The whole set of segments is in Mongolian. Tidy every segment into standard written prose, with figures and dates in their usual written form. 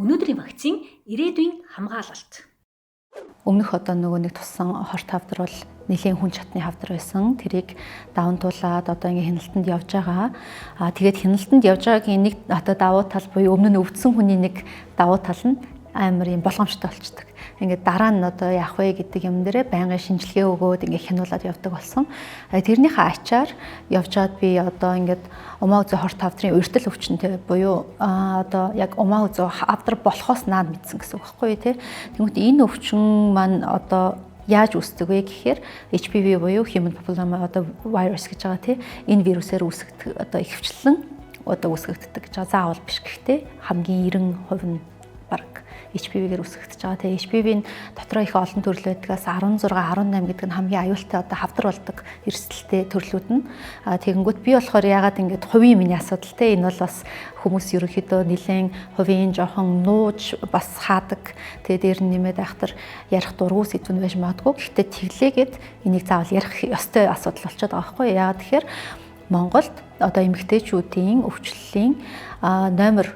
Өнөөдрийн вакцин ирээдүйн хамгаалалт. Өмнөх одоо нөгөө нэг туссан хорт хавдар бол нэлийн хүн чатны хавдар байсан. Тэрийг даван туулаад одоо ингээ хяналтанд явж байгаа. Тэгээд хяналтанд явж байгаагийн нэг одоо давуу тал буюу өмнө нь өвдсөн хүний нэг давуу тал нь амар юм болгоомжтой болчдөг. Ингээд дараа нь одоо яах вэ гэдэг юм дээрээ байнгын шинжилгээ өгөөд ингээд хянуулаад явдаг болсон. Тэрнийхээ ачаар явжгаад би одоо ингээд умаа үзүү хорт хавдрын урьдчил өвчнөд буюу одоо яг умаа үзүү хавдар болохоос наад мэдсэн гэсэн үг байхгүй тий. Тэгмэд энэ өвчин маань одоо яаж үүсдэг вэ гэхээр HPV буюу Human Papilloma одоо virus гэж байгаа тий. Энэ вирусээр үүсгдэг одоо ихэвчлэн одоо үүсгэгддэг гэж заавал биш гэхдээ хамгийн 90% нь баг HPV-гээр үүсгэгдэж байгаа. Тэгээ HPV-ийн дотроо их олон төрөл байдгаас 16, 18 гэдэг нь хамгийн аюултай одоо хавдар болдог эрсдэлтэй төрлүүд нь. Тэгэнгүүт би болохоор яагаад ингэж хувийн миний асуудал те энэ бол бас хүмүүс ерөнхийдөө нэлээд хувийн жоохон нууж бас хаадаг. Тэгээ дээр нь нэмээд айхтар ярих дургу сэдвэн байж магадгүй. Гэхдээ тэглээгээд энийг заавал ярих ёстой асуудал болчиход байгаа байхгүй юу? Яагаад тэгэхээр Монголд одоо эмэгтэйчүүдийн өвчлөлийн номер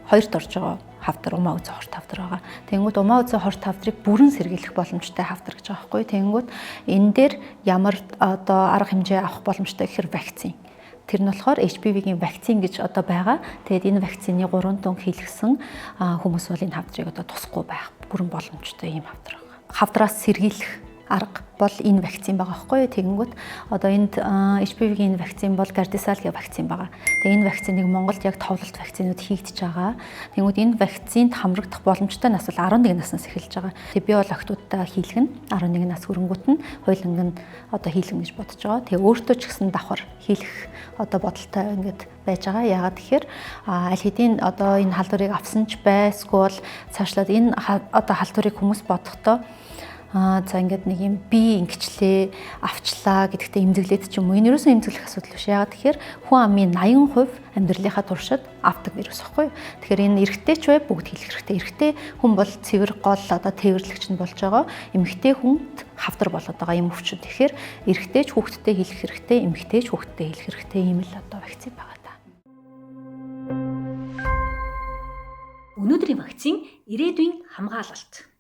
2-т орж байгаа хавдар умаа үзүү хорт хавдар байгаа. Тэнгүүд умаа үзүү хорт хавдрыг бүрэн сэргийлэх боломжтой хавдар гэж байгаа байхгүй. Тэнгүүд энэ дээр ямар одоо арга хэмжээ авах боломжтой гэхээр вакцин. Тэр нь болохоор HPV-гийн вакцин гэж одоо байгаа. Тэгээд энэ вакцины 3 тонн хийлгсэн хүмүүс бол энэ хавдрыг одоо тусахгүй байх бүрэн боломжтой ийм хавдар байгаа. Хавдраас сэргийлэх арга бол энэ вакцин байгаа байхгүй юу. Тэгэнгүүт одоо энд HPV-гийн вакцин бол Gardasil-гийн вакцин байгаа. Тэгээ энэ вакциныг Монголд яг товлолт вакцинууд хийгдэж байгаа. Тэгэнгүүт энэ вакцинд хамрагдах боломжтой нас бол 11 наснаас эхэлж байгаа. Тэгээ би бол охтуудаа хийлгэн 11 нас хүрэнгүүт нь хойлонг нь одоо хийлгэн гэж бодож байгаа. Тэгээ өөртөө ч гэсэн давхар хийлгэх одоо бодолтой ингээд байж байгаа. Яагаад тэгэхээр аль хэдийн одоо энэ халдварыг авсан ч байсгүй бол цаашлаад энэ одоо халдварыг хүмүүс бодохдоо за ингээд нэг юм би ингэчлээ авчлаа гэдэгтээ эмзэглээд ч юм уу. Энэ ерөөсөө эмзэглэх асуудал биш. Яагаад тэгэхээр хүн амын 80% амьдралынхаа туршид авдаг вирус байхгүй юу. Тэгэхээр энэ эрэгтэйч бай бүгд хийх хэрэгтэй. Эрэгтэй хүн бол цэвэр гол одоо тээвэрлэгч нь болж байгаа. Эмэгтэй хүнд хавдар болоод байгаа юм өвчин. Тэгэхээр эрэгтэйч хүүхэдтэй хийх хэрэгтэй, эмэгтэйч хүүхэдтэй хийх хэрэгтэй ийм л одоо вакцин байгаа та. Өнөөдрийн вакцин ирээдүйн хамгаалалт.